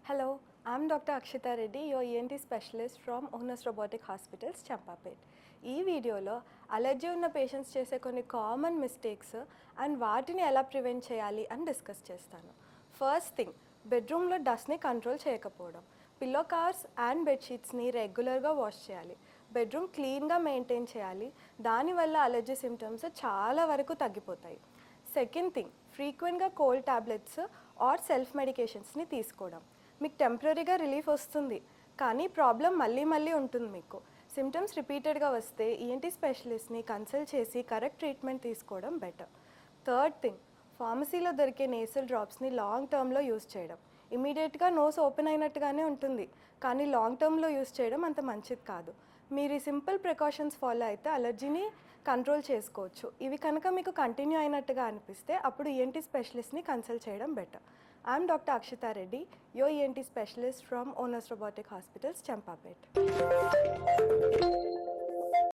Hello, I'm Dr. Akshitha Reddy, your ENT specialist from ONUS Robotic Hospitals, Champapet. ఈ వీడియోలో allergy ఉన్న patients చేసే కొన్ని కామన్ మిస్టేక్స్ అండ్ వాటిని ఎలా ప్రివెంట్ చేయాలి అని డిస్కస్ చేస్తాను. ఫస్ట్ థింగ్, బెడ్రూమ్లో డస్ట్ని కంట్రోల్ చేయకపోవడం. పిల్లో కవర్స్ అండ్ బెడ్షీట్స్ని రెగ్యులర్గా వాష్ చేయాలి. బెడ్రూమ్ క్లీన్గా మెయింటైన్ చేయాలి. దానివల్ల అలర్జీ సిమ్టమ్స్ చాలా వరకు తగ్గిపోతాయి. సెకండ్ థింగ్, ఫ్రీక్వెంట్గా కోల్డ్ టాబ్లెట్స్ ఆర్ సెల్ఫ్ మెడికేషన్స్ని తీసుకోవడం. మీకు టెంపరీగా రిలీఫ్ వస్తుంది, కానీ ప్రాబ్లం మళ్ళీ ఉంటుంది. మీకు సిమ్టమ్స్ రిపీటెడ్గా వస్తే ఈఎన్టీ స్పెషలిస్ట్ని కన్సల్ట్ చేసి కరెక్ట్ ట్రీట్మెంట్ తీసుకోవడం బెటర్. థర్డ్ థింగ్, ఫార్మసీలో దొరికే నేసల్ డ్రాప్స్ని లాంగ్ టర్మ్లో యూస్ చేయడం. ఇమీడియట్గా నోస్ ఓపెన్ అయినట్టుగానే ఉంటుంది, కానీ లాంగ్ టర్మ్లో యూస్ చేయడం అంత మంచిది కాదు. మీరు ఈ సింపుల్ ప్రికాషన్స్ ఫాలో అయితే అలర్జీని కంట్రోల్ చేసుకోవచ్చు. ఇవి కనుక మీకు కంటిన్యూ అయినట్టుగా అనిపిస్తే అప్పుడు ఈఎన్టీ స్పెషలిస్ట్ని కన్సల్ట్ చేయడం better. I'm Dr. Akshitha Reddy, your ENT specialist from ONUS Robotic Hospitals, Champapet.